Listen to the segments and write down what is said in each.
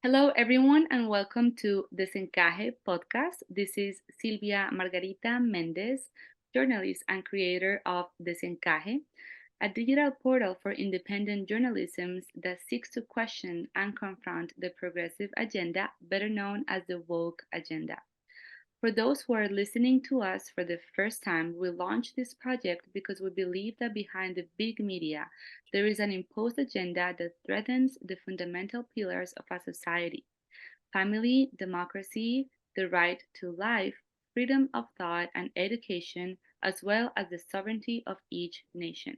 Hello, everyone, and welcome to Desencaje Podcast. This is Silvia Margarita Mendez, journalist and creator of Desencaje, a digital portal for independent journalism that seeks to question and confront the progressive agenda, better known as the woke agenda. For those who are listening to us for the first time, we launched this project because we believe that behind the big media, there is an imposed agenda that threatens the fundamental pillars of a society: family, democracy, the right to life, freedom of thought and education, as well as the sovereignty of each nation.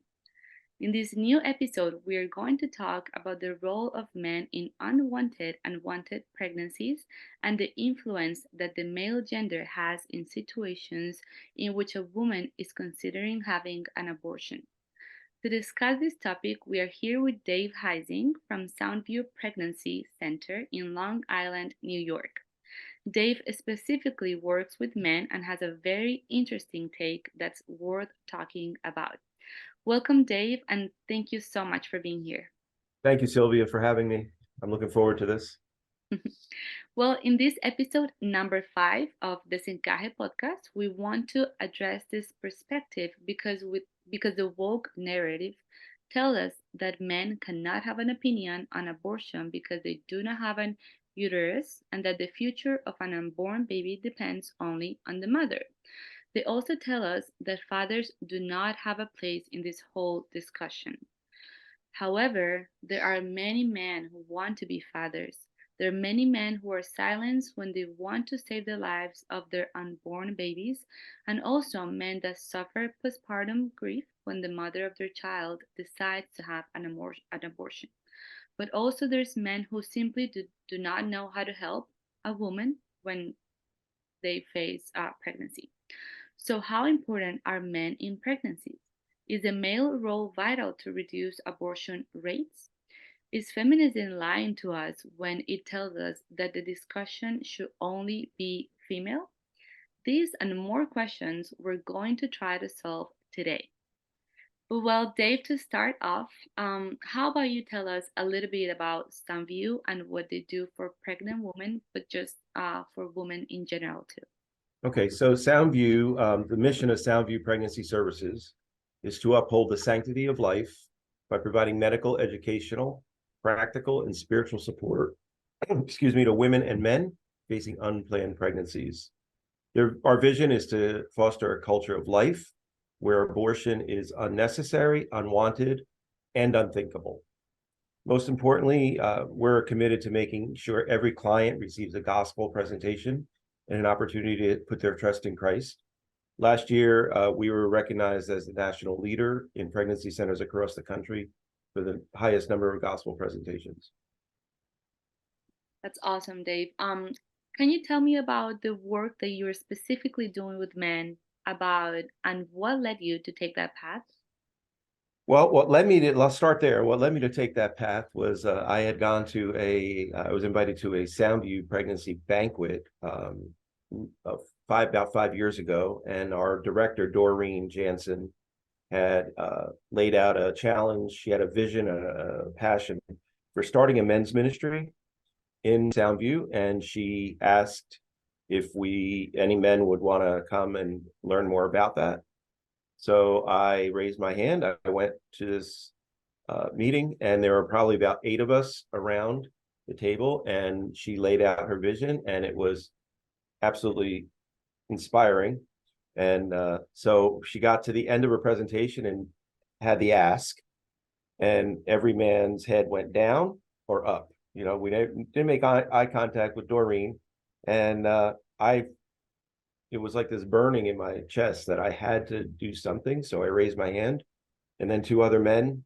In this new episode, we are going to talk about the role of men in unwanted and wanted pregnancies and the influence that the male gender has in situations in which a woman is considering having an abortion. To discuss this topic, we are here with Dave Heising from Soundview Pregnancy Center in Long Island, New York. Dave specifically works with men and has a very interesting take that's worth talking about. Welcome, Dave, and thank you so much for being here. Thank you, Sylvia, for having me. I'm looking forward to this. Well, in this episode number 5 of the Desencaje podcast, we want to address this perspective because the woke narrative tells us that men cannot have an opinion on abortion because they do not have an uterus and that the future of an unborn baby depends only on the mother. They also tell us that fathers do not have a place in this whole discussion. However, there are many men who want to be fathers. There are many men who are silenced when they want to save the lives of their unborn babies, and also men that suffer postpartum grief when the mother of their child decides to have an abortion. But also, there's men who simply do not know how to help a woman when they face pregnancy. So, how important are men in pregnancies? Is the male role vital to reduce abortion rates? Is feminism lying to us when it tells us that the discussion should only be female? These and more questions we're going to try to solve today. Well, Dave, to start off, how about you tell us a little bit about Sunview and what they do for pregnant women, but just for women in general too? Okay, so Soundview, the mission of Soundview Pregnancy Services is to uphold the sanctity of life by providing medical, educational, practical, and spiritual support, to women and men facing unplanned pregnancies. Our vision is to foster a culture of life where abortion is unnecessary, unwanted, and unthinkable. Most importantly, we're committed to making sure every client receives a gospel presentation and an opportunity to put their trust in Christ. Last year, we were recognized as the national leader in pregnancy centers across the country for the highest number of gospel presentations. That's awesome, Dave. Can you tell me about the work that you're specifically doing with men about and what led you to take that path? Well, let's start there. What led me to take that path was I had gone to I was invited to a Soundview pregnancy banquet about 5 years ago, and our director, Doreen Jansen, had laid out a challenge. She had a vision, a passion for starting a men's ministry in Soundview, and she asked if any men would want to come and learn more about that. So I raised my hand. I went to this meeting, and there were probably about 8 of us around the table, and she laid out her vision, and it was absolutely inspiring. And so she got to the end of her presentation and had the ask, and every man's head went down or up. We didn't make eye contact with Doreen, and it was like this burning in my chest that I had to do something. So I raised my hand, and then 2 other men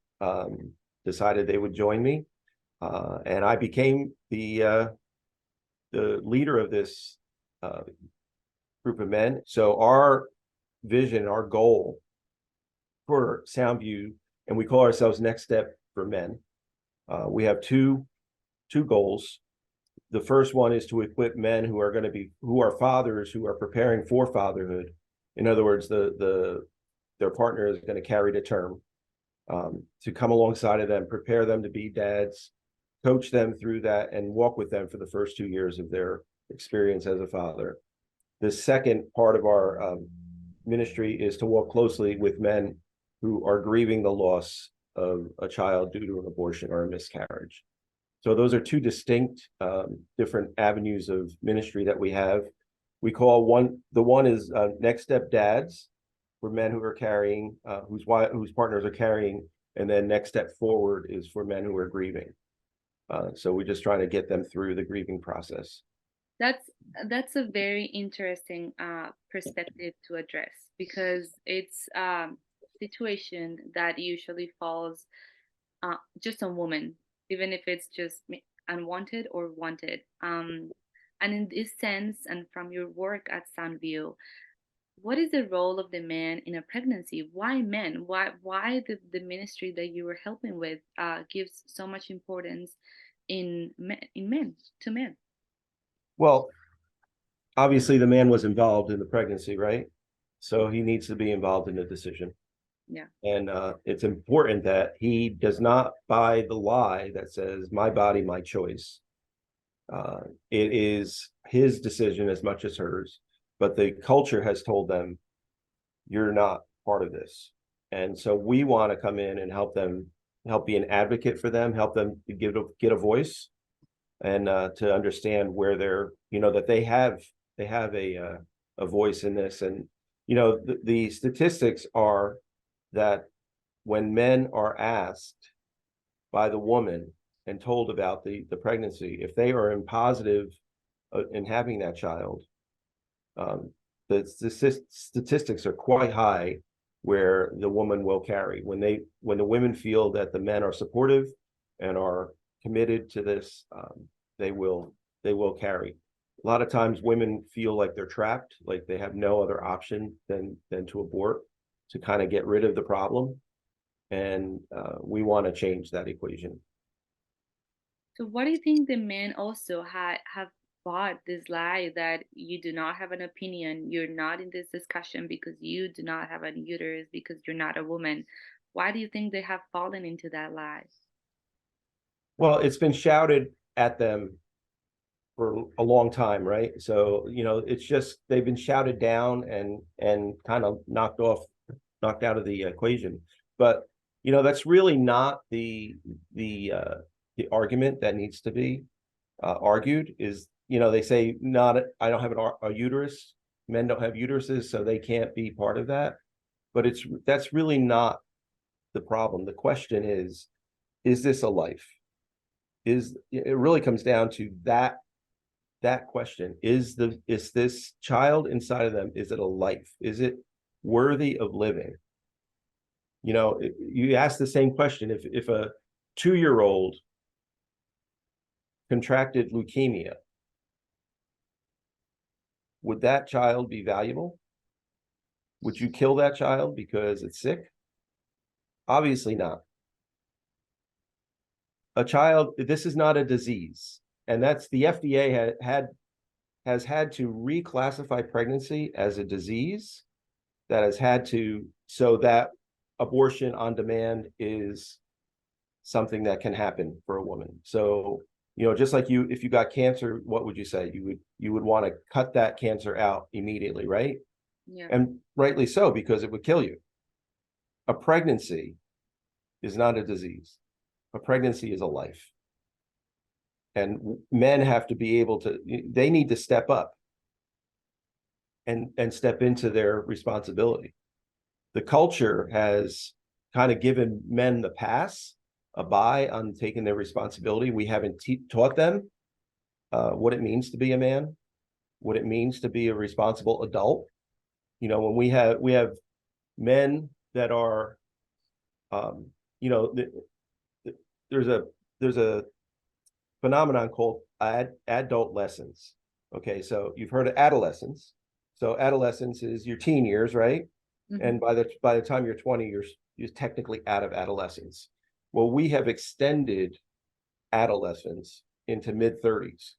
decided they would join me, and I became the leader of this group of men. So our vision, our goal for Soundview, and we call ourselves Next Step for Men. We have two goals. The first one is to equip men who are fathers, who are preparing for fatherhood. In other words, their partner is going to carry to term, to come alongside of them, prepare them to be dads, coach them through that and walk with them for the first 2 years of their experience as a father. The second part of our ministry is to walk closely with men who are grieving the loss of a child due to an abortion or a miscarriage. So those are two distinct, different avenues of ministry that we have. We call the one is Next Step Dads, for men who are carrying, whose partners are carrying, and then Next Step Forward is for men who are grieving. So we're just trying to get them through the grieving process. That's a very interesting perspective to address, because it's a situation that usually falls just on women, even if it's just unwanted or wanted. And in this sense, and from your work at Sunview, what is the role of the man in a pregnancy? Why men? Why the ministry that you were helping with gives so much importance in men to men? Well, obviously the man was involved in the pregnancy, right? So he needs to be involved in the decision. Yeah. And it's important that he does not buy the lie that says my body, my choice. It is his decision as much as hers, but the culture has told them you're not part of this. And so we want to come in and help be an advocate for them, help them to get a voice, and to understand where they're, that they have a voice in this. And the statistics are that when men are asked by the woman and told about the pregnancy, if they are in positive in having that child, the statistics are quite high where the woman will carry. When the women feel that the men are supportive and are committed to this, they will carry. A lot of times women feel like they're trapped, like they have no other option than to abort, to kind of get rid of the problem. And we want to change that equation. So what do you think the men also have bought this lie that you do not have an opinion, you're not in this discussion because you do not have a uterus, because you're not a woman? Why do you think they have fallen into that lie? Well, it's been shouted at them for a long time, right? So, it's just they've been shouted down and kind of knocked out of the equation. But, that's really not the argument that needs to be argued. Is, they say I don't have a uterus. Men don't have uteruses, so they can't be part of that. But that's really not the problem. The question is this a life? It really comes down to that question. Is this child inside of them, is it a life? Is it worthy of living? You ask the same question if a 2-year-old contracted leukemia, would that child be valuable? Would you kill that child because it's sick? Obviously not. This is not a disease. And that's the FDA has had to reclassify pregnancy as a disease, that has had to, so that abortion on demand is something that can happen for a woman. So, just like if you got cancer, what would you say? You would want to cut that cancer out immediately, right? Yeah. And rightly so, because it would kill you. A pregnancy is not a disease. A pregnancy is a life. And men have to be able to, they need to step up and step into their responsibility. The culture has kind of given men the pass, a bye on taking their responsibility. We haven't taught them what it means to be a man, what it means to be a responsible adult. When we have men that are, there's a phenomenon called adult lessons. Okay, so you've heard of adolescence. So adolescence is your teen years, right? Mm-hmm. And by the time you're 20, you're technically out of adolescence. Well, we have extended adolescence into mid-30s.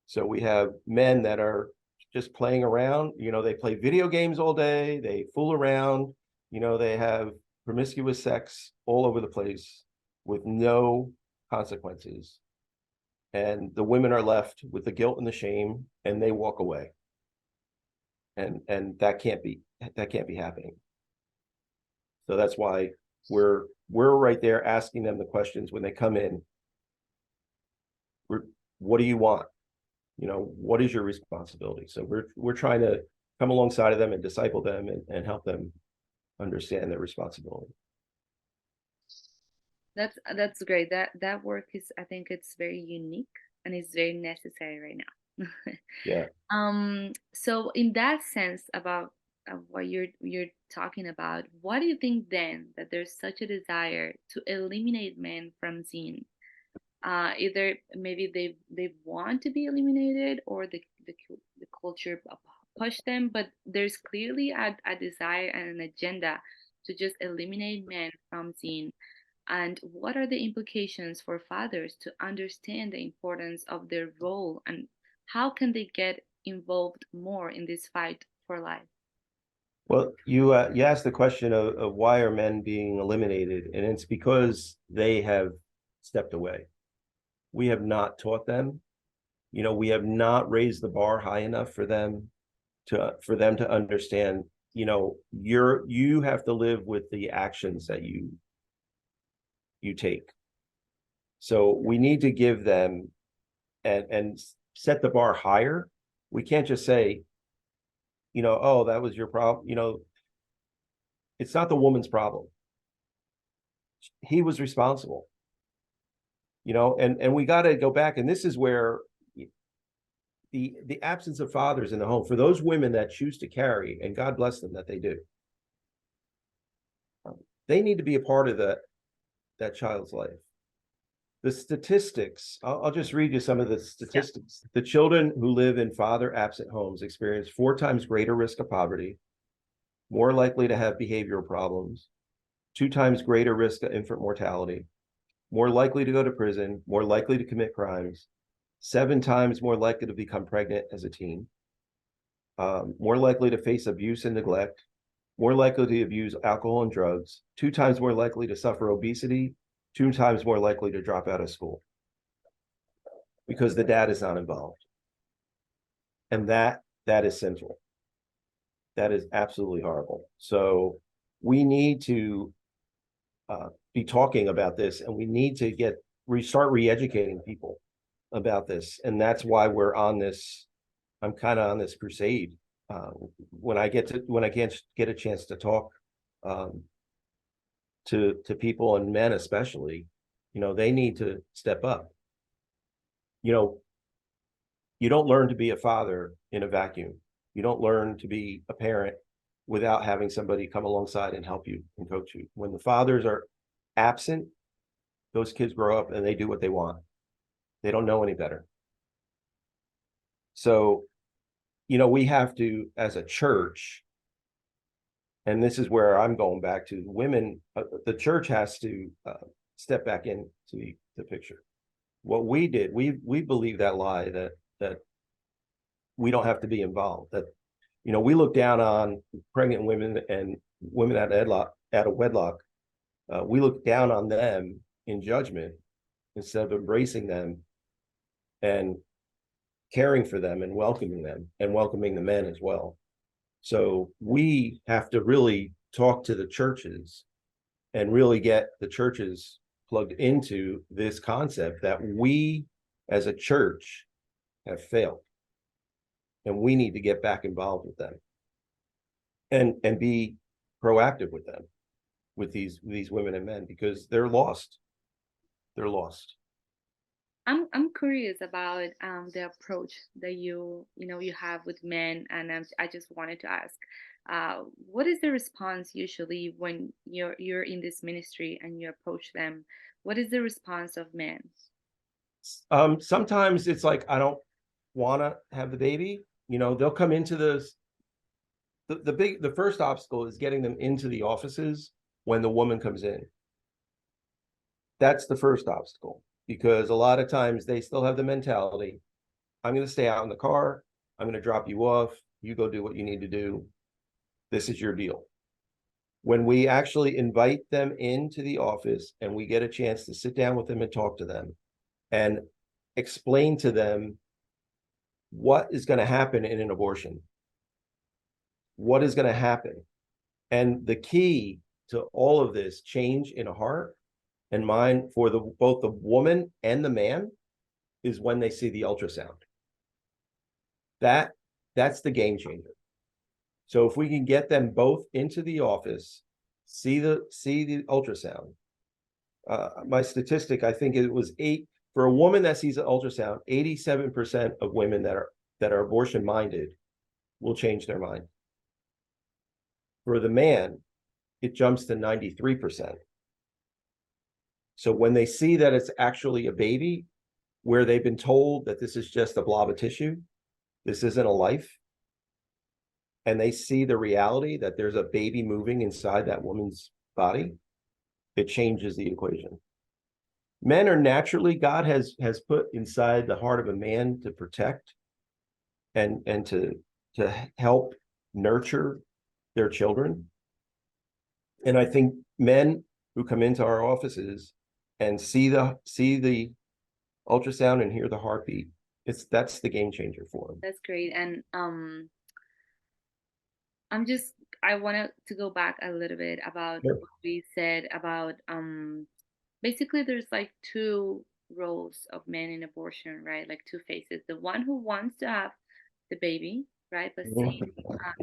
So we have men that are just playing around. They play video games all day. They fool around. They have promiscuous sex all over the place with no consequences, and the women are left with the guilt and the shame, and they walk away. And that can't be happening. So that's why we're right there asking them the questions when they come in. What do you want? What is your responsibility? So we're trying to come alongside of them and disciple them and help them understand their responsibility. That's great. That work is, I think it's very unique and it's very necessary right now. Yeah. So in that sense about what you're talking about, why do you think then that there's such a desire to eliminate men from scene? Either maybe they want to be eliminated, or the culture push them, but there's clearly a desire and an agenda to just eliminate men from scene. And what are the implications for fathers to understand the importance of their role, and how can they get involved more in this fight for life? Well, you asked the question of why are men being eliminated, and it's because they have stepped away. We have not taught them. We have not raised the bar high enough for them to understand. You have to live with the actions that you take. So we need to give them and set the bar higher. We can't just say, oh, that was your problem. It's not the woman's problem. He was responsible. And we got to go back, and this is where the absence of fathers in the home, for those women that choose to carry, and God bless them that they do, they need to be a part of that child's life. The statistics, I'll just read you some of the statistics. Yeah. The children who live in father-absent homes experience 4 times greater risk of poverty, more likely to have behavioral problems, 2 times greater risk of infant mortality, more likely to go to prison, more likely to commit crimes, 7 times more likely to become pregnant as a teen, more likely to face abuse and neglect, more likely to abuse alcohol and drugs, 2 times more likely to suffer obesity, 2 times more likely to drop out of school because the dad is not involved. And that is sinful. That is absolutely horrible. So we need to be talking about this, and we need to start re-educating people about this. And that's why we're on this. I'm kind of on this crusade. When I can't get a chance to talk to people, and men especially, they need to step up. You don't learn to be a father in a vacuum. You don't learn to be a parent without having somebody come alongside and help you and coach you. When the fathers are absent, those kids grow up and they do what they want. They don't know any better. So, we have to, as a church, and this is where I'm going back to women, the church has to step back into the picture. What we did, we believe that lie that we don't have to be involved, that, we look down on pregnant women and women out of wedlock. We look down on them in judgment instead of embracing them and caring for them and welcoming the men as well. So we have to really talk to the churches and really get the churches plugged into this concept that we as a church have failed, and we need to get back involved with them and be proactive with them, with these women and men, because they're lost. I'm curious about the approach that you have with men, and I just wanted to ask, what is the response usually when you're in this ministry and you approach them? What is the response of men? Sometimes it's like, I don't want to have the baby. They'll come into the first obstacle is getting them into the offices when the woman comes in. That's the first obstacle, because a lot of times they still have the mentality, I'm going to stay out in the car, I'm going to drop you off, you go do what you need to do, this is your deal. When we actually invite them into the office and we get a chance to sit down with them and talk to them and explain to them what is going to happen in an abortion, what is going to happen. And the key to all of this change in a heart and mind for both the woman and the man is when they see the ultrasound. That's the game changer. So if we can get them both into the office, see the ultrasound. My statistic, I think it was for a woman that sees an ultrasound, 87% of women that are abortion minded will change their mind. For the man, it jumps to 93%. So when they see that it's actually a baby, where they've been told that this is just a blob of tissue, this isn't a life, and they see the reality that there's a baby moving inside that woman's body, it changes the equation. Men are naturally, God has put inside the heart of a man to protect and to help nurture their children. And I think men who come into our offices and see the ultrasound and hear the heartbeat, that's the game changer for them. That's great. And I wanted to go back a little bit about Sure. what we said about basically there's like two roles of men in abortion, right? Like two faces. The one who wants to have the baby, right, but seeing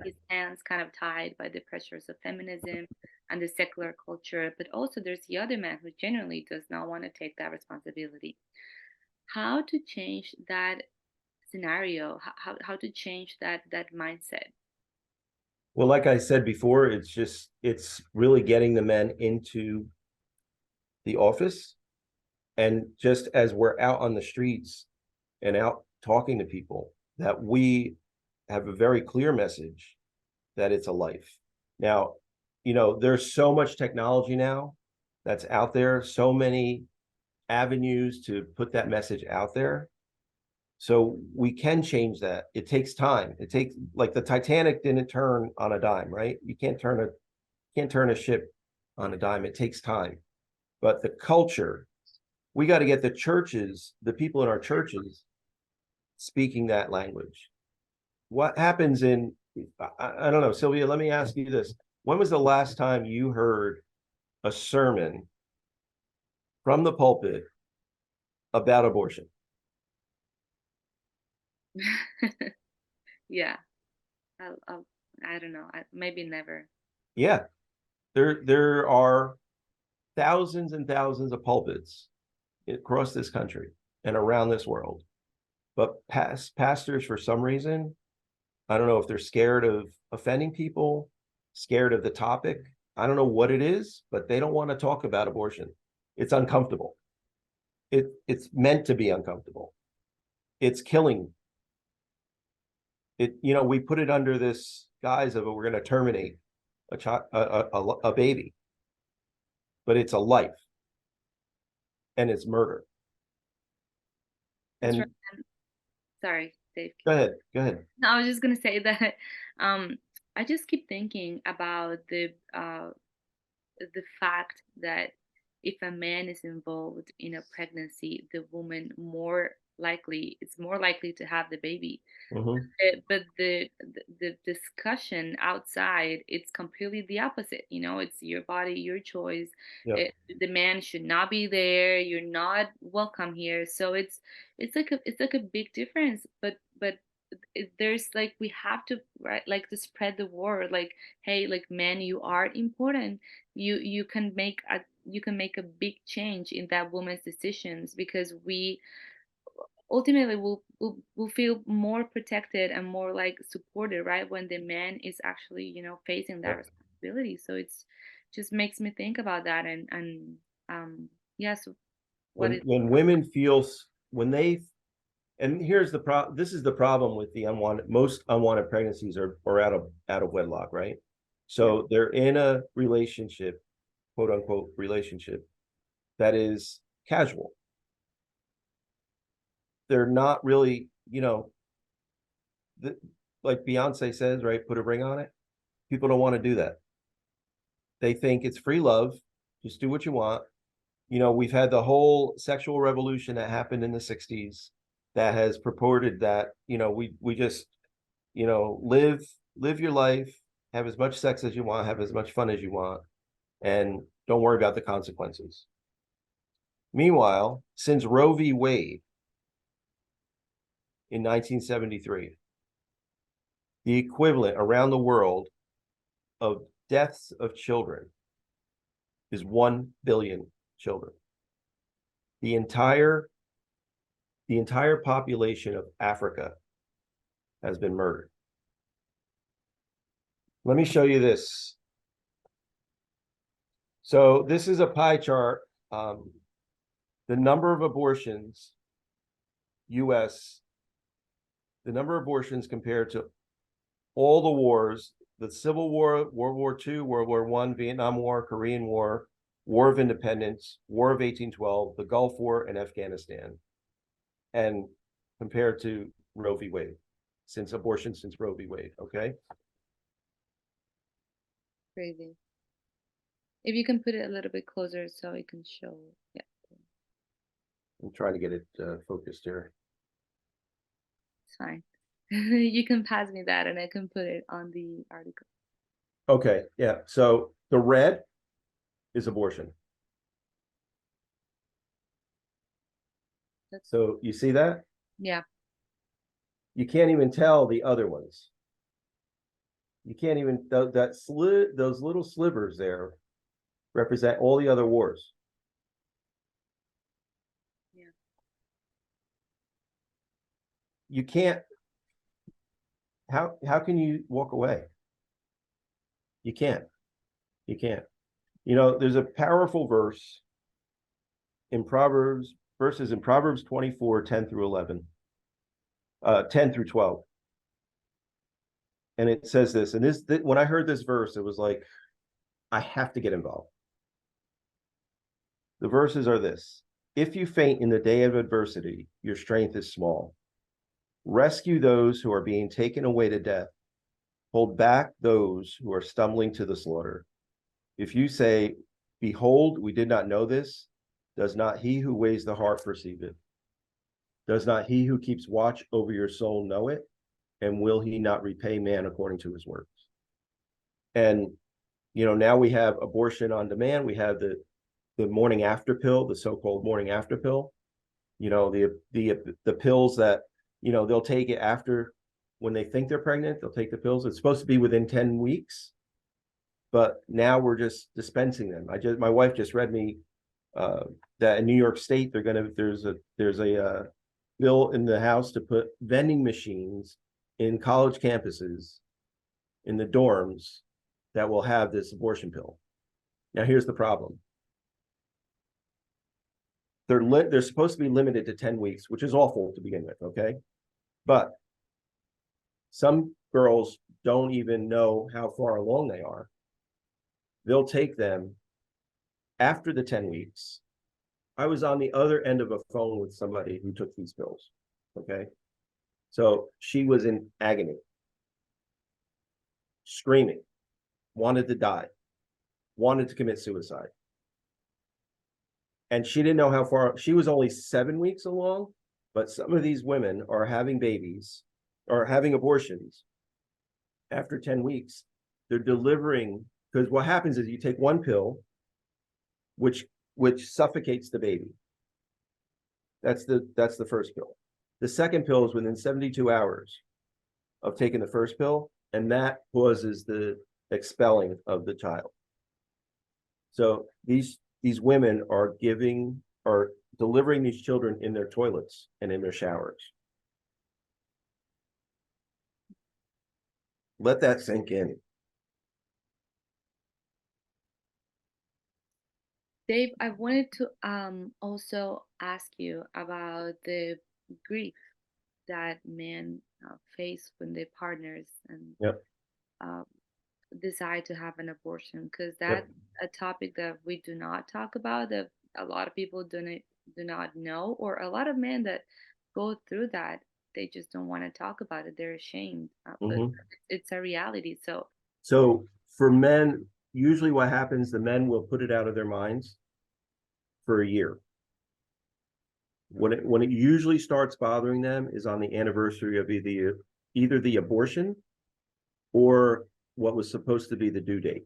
his hands kind of tied by the pressures of feminism and the secular culture. But also there's the other man who genuinely does not want to take that responsibility. How to change that scenario? How to change that mindset? Well, like I said before, it's really getting the men into the office. And just as we're out on the streets and out talking to people, that we have a very clear message that it's a life. Now, there's so much technology now that's out there, so many avenues to put that message out there. So we can change that. It takes time. It takes, like, the Titanic didn't turn on a dime, right? You can't turn a ship on a dime. It takes time. But the culture, we got to get the churches, the people in our churches speaking that language. What happens I don't know, Sylvia, let me ask you this. When was the last time you heard a sermon from the pulpit about abortion? Yeah, I don't know. Maybe never. Yeah, there are thousands and thousands of pulpits across this country and around this world. But pastors, for some reason, I don't know if they're scared of offending people, scared of the topic. I don't know what it is, but they don't want to talk about abortion. It's uncomfortable. It's meant to be uncomfortable. It's killing. We put it under this guise of we're going to terminate a baby, but it's a life, and it's murder. That's And right. Sorry, Dave. go ahead. No, I was just gonna say that um, I just keep thinking about the fact that if a man is involved in a pregnancy, the woman it's more likely to have the baby. Mm-hmm. But the discussion outside, it's completely the opposite. It's your body, your choice. Yep. The man should not be there. You're not welcome here. So it's like a big difference. But there's like we have to, right, like, to spread the word, like, hey, like, men, you are important. You can make a big change in that woman's decisions, because we ultimately will feel more protected and more like supported, right, when the man is actually facing that Yep. responsibility. So it's just makes me think about that. And yeah, so what is When women when they and here's this is the problem with the most unwanted pregnancies are out of wedlock, right? So they're in a relationship, quote unquote relationship, that is casual. They're not really, like Beyonce says, right? Put a ring on it. People don't want to do that. They think it's free love. Just do what you want. We've had the whole sexual revolution that happened in the 60s that has purported that, we just, live your life, have as much sex as you want, have as much fun as you want, and don't worry about the consequences. Meanwhile, since Roe v. Wade in 1973, the equivalent around the world of deaths of children is 1 billion children. The entire population of Africa has been murdered. Let me show you this. So this is a pie chart. The number of abortions, US, the number of abortions compared to all the wars, the Civil War, World War II, World War I, Vietnam War, Korean War, War of Independence, War of 1812, the Gulf War, and Afghanistan, and compared to Roe v. Wade, since Roe v. Wade, okay? Crazy. If you can put it a little bit closer so it can show. Yeah. I'm trying to get it focused here. It's fine. You can pass me that and I can put it on the article. Okay, yeah. So the red is abortion. So you see that? Yeah. You can't even tell the other ones. You can't even, those little slivers there represent all the other wars. Yeah. You can't, how can you walk away? You can't. There's a powerful verses in Proverbs 24, 10 through 11, 10 through 12. And it says this, and when I heard this verse, it was like, I have to get involved. The verses are this: if you faint in the day of adversity, your strength is small. Rescue those who are being taken away to death. Hold back those who are stumbling to the slaughter. If you say, behold, we did not know this, does not he who weighs the heart perceive it? Does not he who keeps watch over your soul know it? And will he not repay man according to his works? And, now we have abortion on demand. We have the morning after pill, the so-called morning after pill. The pills that, they'll take it after, when they think they're pregnant, they'll take the pills. It's supposed to be within 10 weeks, but now we're just dispensing them. My wife just read me that in New York State, there's a bill in the House to put vending machines in college campuses, in the dorms, that will have this abortion pill. Now, here's the problem. They're supposed to be limited to 10 weeks, which is awful to begin with, okay? But some girls don't even know how far along they are. They'll take them after the 10 weeks. I was on the other end of a phone with somebody who took these pills, okay? So she was in agony, screaming, wanted to die, wanted to commit suicide. And she didn't know how far. She was only 7 weeks along, but some of these women are having babies or having abortions after 10 weeks. They're delivering, because what happens is you take one pill, which suffocates the baby. That's the first pill. The second pill is within 72 hours of taking the first pill, and that causes the expelling of the child. So these women are delivering these children in their toilets and in their showers. Let that sink in. Dave, I wanted to also ask you about the grief that men face when their partners and Yep. decide to have an abortion, because Yep. that's a topic that we do not talk about, that a lot of people do not know, or a lot of men that go through that, they just don't want to talk about it. They're ashamed, but Mm-hmm. it's a reality. So for men, usually what happens, the men will put it out of their minds for a year. When it usually starts bothering them is on the anniversary of either the abortion or what was supposed to be the due date.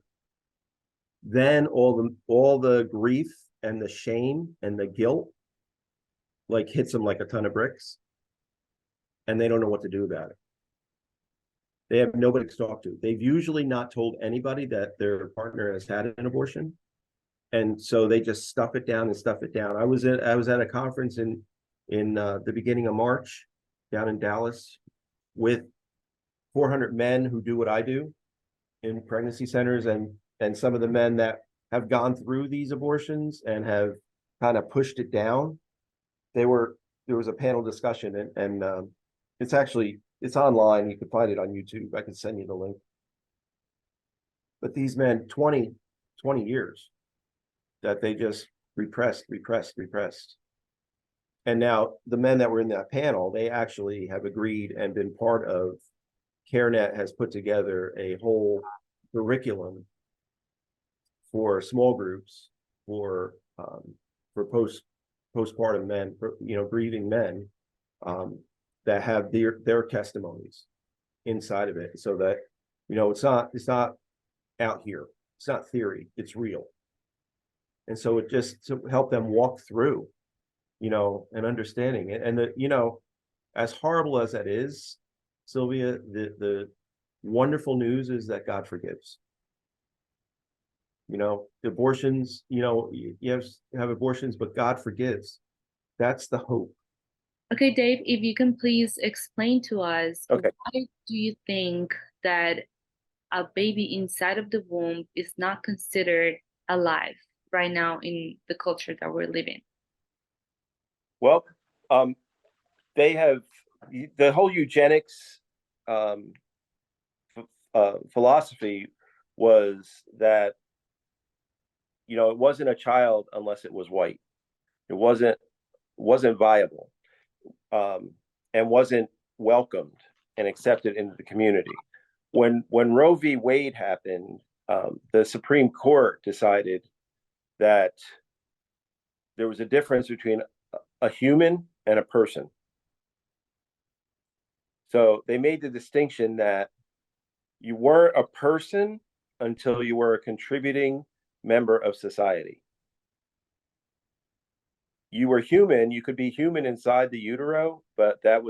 Then all the grief and the shame and the guilt like hits them like a ton of bricks, and they don't know what to do about it. They have nobody to talk to. They've usually not told anybody that their partner has had an abortion, and so they just stuff it down and stuff it down. I was at a conference in the beginning of March down in Dallas with 400 men who do what I do in pregnancy centers, and some of the men that have gone through these abortions and have kind of pushed it down. There was a panel discussion, and it's online. You can find it on YouTube. I can send you the link. But these men, 20 years that they just repressed. And now the men that were in that panel, they actually have agreed and been part of, CareNet has put together a whole curriculum for small groups for postpartum men, for, grieving men, that have their testimonies inside of it, so that it's not out here, it's not theory, it's real. And so it just to help them walk through, and understanding it. And as horrible as that is, Sylvia, the wonderful news is that God forgives. Abortions, you have abortions, but God forgives. That's the hope. Okay, Dave, if you can please explain to us, Okay. Why do you think that a baby inside of the womb is not considered alive right now in the culture that we're living? Well, they have the whole eugenics philosophy was that it wasn't a child unless it was white. It wasn't viable, and wasn't welcomed and accepted into the community. When Roe v. Wade happened, the Supreme Court decided that there was a difference between a human and a person. So they made the distinction that you weren't a person until you were a contributing member of society. You were human, you could be human inside the utero, but that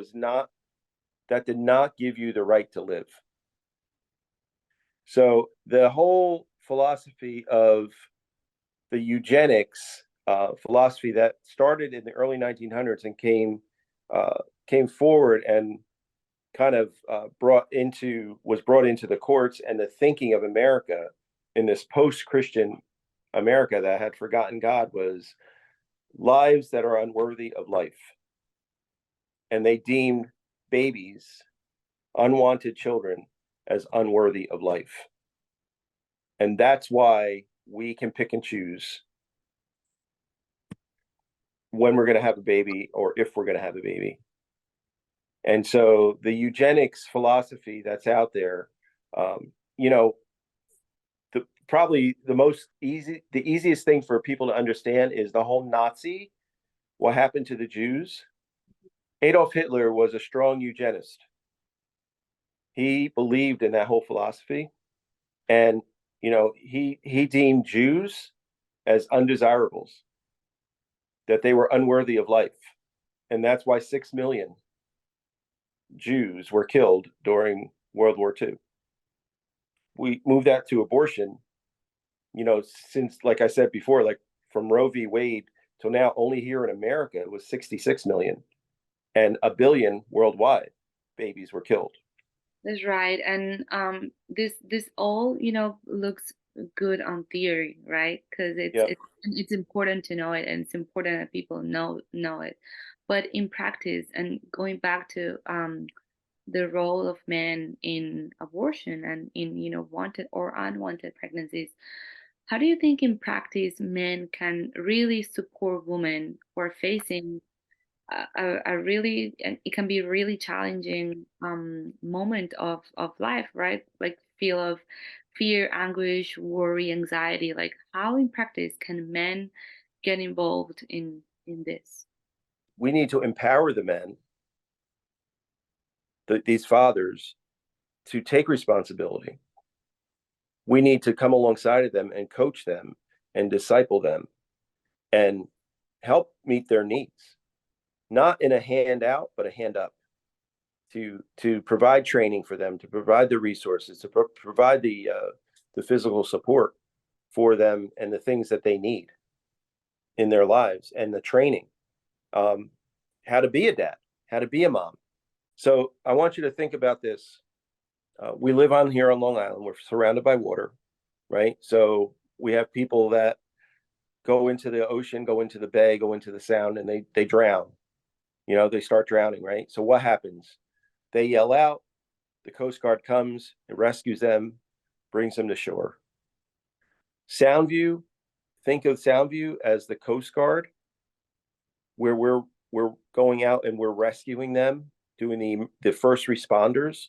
did not give you the right to live. So the whole philosophy of the eugenics philosophy that started in the early 1900s and came forward and kind of was brought into the courts and the thinking of America in this post-Christian America that had forgotten God, was lives that are unworthy of life. And they deemed babies, unwanted children, as unworthy of life. And that's why we can pick and choose when we're going to have a baby or if we're going to have a baby. And so the eugenics philosophy that's out there, probably the easiest thing for people to understand is the whole Nazi, what happened to the Jews. Adolf Hitler was a strong eugenist. He believed in that whole philosophy, and he deemed Jews as undesirables, that they were unworthy of life, and that's why 6 million Jews were killed during World War II. We moved that to abortion, since, like I said before, like from Roe v. Wade till now, only here in America it was 66 million, and 1 billion worldwide babies were killed. That's right. And this all looks good on theory, right? Because it's important to know it, and it's important that people know it. But in practice, and going back to the role of men in abortion and in wanted or unwanted pregnancies, how do you think in practice men can really support women who are facing it can be really challenging moment of life, right? Like feel of fear, anguish, worry, anxiety. Like, how in practice can men get involved in this? We need to empower the men, these fathers, to take responsibility. We need to come alongside of them and coach them and disciple them and help meet their needs, not in a handout, but a hand up, to provide training for them, to provide the resources, to provide the physical support for them and the things that they need in their lives, and the training, how to be a dad, how to be a mom. So I want you to think about this. We live on here on Long Island. We're surrounded by water, right? So we have people that go into the ocean, go into the bay, go into the sound, and they drown. They start drowning, right? So what happens? They yell out, the Coast Guard comes, it rescues them, brings them to shore. Soundview, think of Soundview as the Coast Guard, where we're going out and we're rescuing them, doing the first responders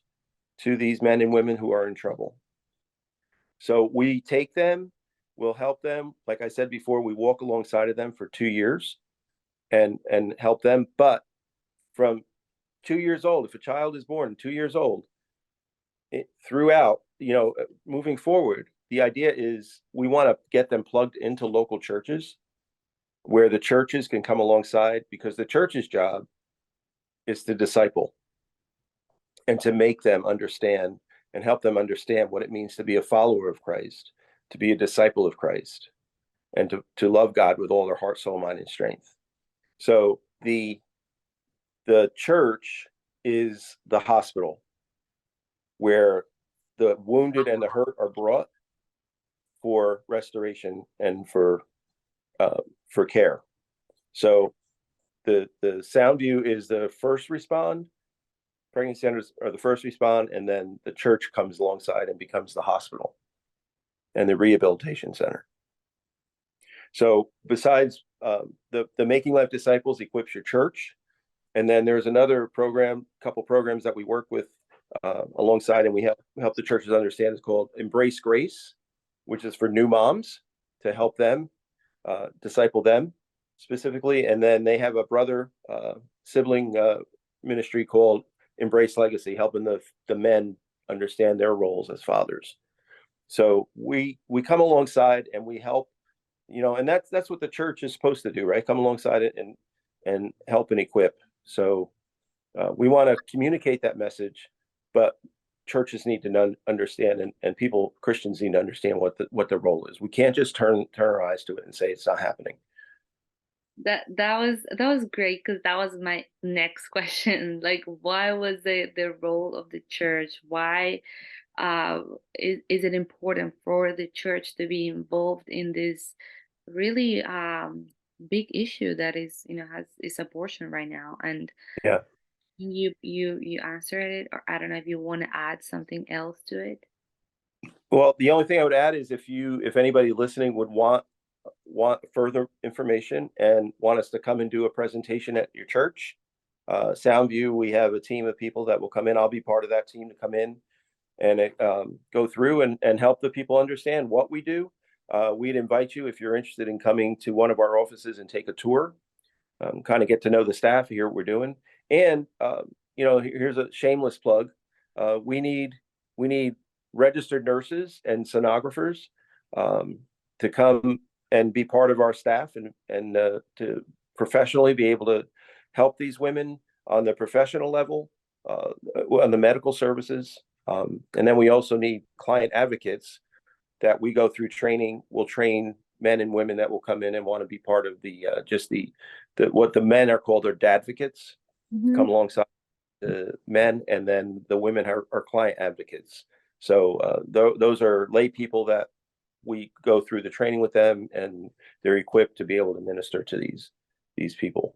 to these men and women who are in trouble. So we take them, we'll help them. Like I said before, we walk alongside of them for 2 years and help them. But from 2 years old, if a child is born 2 years old, throughout, moving forward, the idea is we want to get them plugged into local churches where the churches can come alongside, because the church's job is to disciple and to make them understand and help them understand what it means to be a follower of Christ, to be a disciple of Christ, and to love God with all their heart, soul, mind, and strength. So the church is the hospital where the wounded and the hurt are brought for restoration and for care. So the Soundview is the first respond, pregnancy centers are the first respond, and then the church comes alongside and becomes the hospital and the rehabilitation center. So besides the Making Life Disciples equips your church, and then there's another couple programs that we work with alongside, and we help the churches understand. It's called Embrace Grace, which is for new moms, to help them disciple them specifically. And then they have a brother sibling ministry called Embrace Legacy, helping the men understand their roles as fathers. So we come alongside and we help, and that's what the church is supposed to do, right? Come alongside it and help and equip. So we want to communicate that message, but churches need to understand, and Christians need to understand what their role is. We can't just turn our eyes to it and say it's not happening. That was great, because that was my next question. Like, why was the role of the church? Why is it important for the church to be involved in this really big issue that is abortion right now? And Yeah. you answered it, or I don't know if you want to add something else to it. Well, the only thing I would add is if anybody listening would want further information and want us to come and do a presentation at your church, Soundview, we have a team of people that will come in. I'll be part of that team to come in and go through and help the people understand what we do. We'd invite you, if you're interested in coming to one of our offices and take a tour, kind of get to know the staff, hear what we're doing. And here's a shameless plug. We need registered nurses and sonographers to come and be part of our staff and to professionally be able to help these women on the professional level, on the medical services. And then we also need client advocates that we go through training. We'll train men and women that will come in and want to be part of the what the men are called are dadvocates, come alongside the men, and then the women are client advocates. So those are lay people that we go through the training with them, and they're equipped to be able to minister to these people.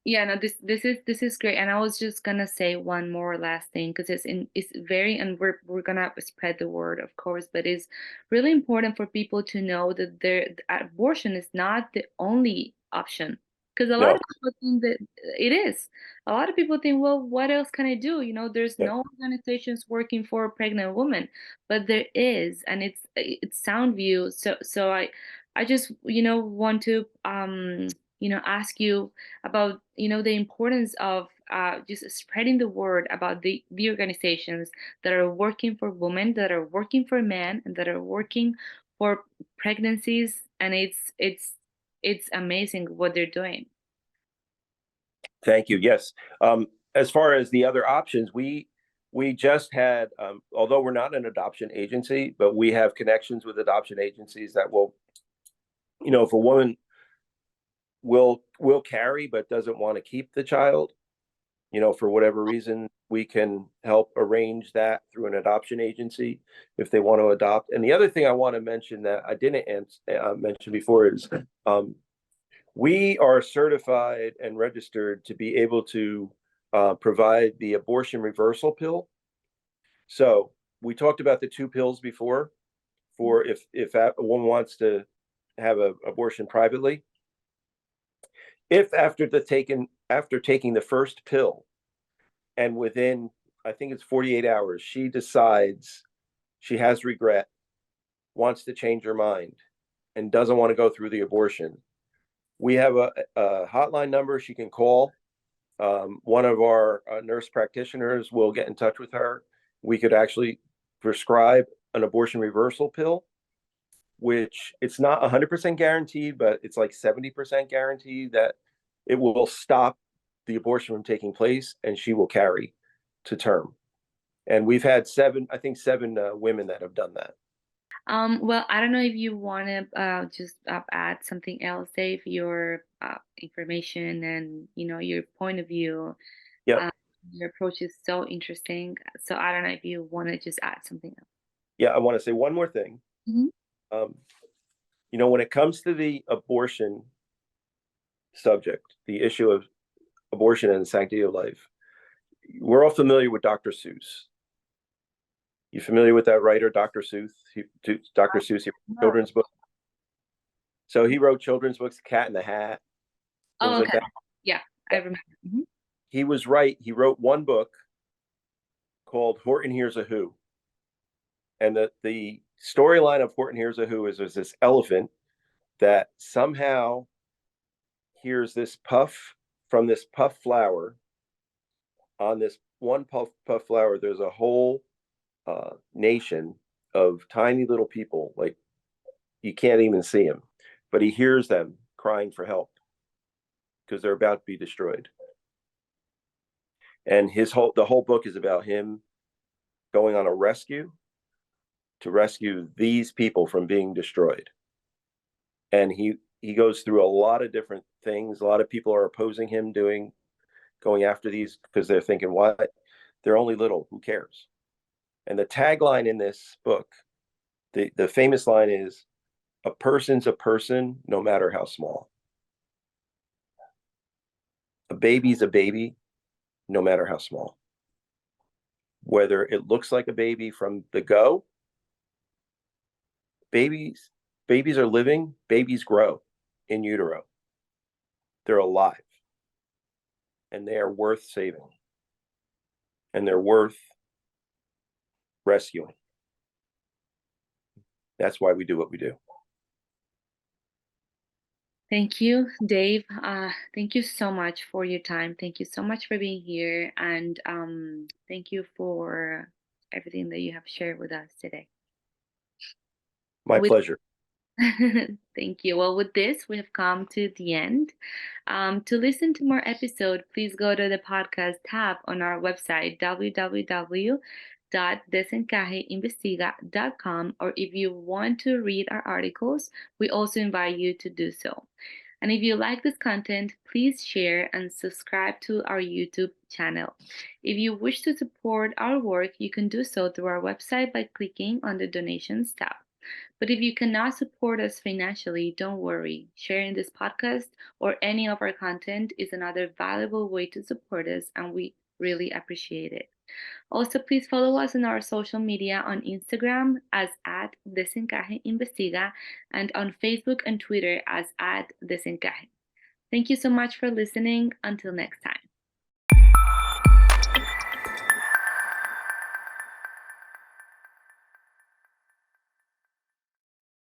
Yeah, no, this is great. And I was just gonna say one more last thing, because it's very, and we're gonna spread the word, of course, but it's really important for people to know that abortion is not the only option. Because a lot No. of people think that it is. A lot of people think, well, what else can I do? There's Yeah. no organizations working for pregnant women, but there is, and it's Sound View. So I just want to ask you about the importance of just spreading the word about the organizations that are working for women, that are working for men, and that are working for pregnancies, and it's amazing what they're doing. Thank you. Yes. As far as the other options, we just had, although we're not an adoption agency, but we have connections with adoption agencies that will, if a woman will carry but doesn't want to keep the child, for whatever reason, we can help arrange that through an adoption agency if they want to adopt. And the other thing I want to mention that I didn't mention before is we are certified and registered to be able to provide the abortion reversal pill. So we talked about the two pills before for if a woman wants to have an abortion privately. If after taking the first pill and within, I think it's 48 hours, she decides she has regret, wants to change her mind, and doesn't want to go through the abortion, we have a hotline number she can call. One of our nurse practitioners will get in touch with her. We could actually prescribe an abortion reversal pill, which it's not 100% guaranteed, but it's like 70% guaranteed that it will stop the abortion from taking place and she will carry to term. And we've had seven women that have done that. Well, I don't know if you want to just add something else, Dave, your information and your point of view. Yeah. Uh, your approach is so interesting. So I don't know if you want to just add something else. Yeah, I want to say one more thing. Mhm. When it comes to the abortion subject, the issue of abortion and the sanctity of life, we're all familiar with Dr. Seuss. You familiar with that writer, Dr. Seuss? Dr. Seuss, he wrote No. children's books. So he wrote children's books, Cat in the Hat, things Oh, like okay. that. Yeah, I remember. Mhm. He was right. He wrote one book called Horton Hears a Who. And the storyline of Horton Hears a Who is there's this elephant that somehow hears this puff from this puff flower. On this one puff flower, there's a whole nation of tiny little people, like you can't even see them, but he hears them crying for help because they're about to be destroyed. And the whole book is about him going on a rescue to rescue these people from being destroyed. And he goes through a lot of different things. A lot of people are opposing him going after these because they're thinking, what? They're only little, who cares? And the tagline in this book, the famous line is, a person's a person, no matter how small. A baby's a baby, no matter how small. Whether it looks like a baby from the go, babies are living, babies grow in utero. They're alive. And they are worth saving. And they're worth rescuing. That's why we do what we do. Thank you, Dave. Thank you so much for your time. Thank you so much for being here. And thank you for everything that you have shared with us today. My With pleasure. Thank you. Well, with this, we have come to the end. To listen to more episodes, please go to the podcast tab on our website, www.desencajeinvestiga.com, or if you want to read our articles, we also invite you to do so. And if you like this content, please share and subscribe to our YouTube channel. If you wish to support our work, you can do so through our website by clicking on the donations tab. But if you cannot support us financially, don't worry. Sharing this podcast or any of our content is another valuable way to support us, and we really appreciate it. Also, please follow us on our social media on Instagram as @Desencaje Investiga and on Facebook and Twitter as @Desencaje. Thank you so much for listening. Until next time.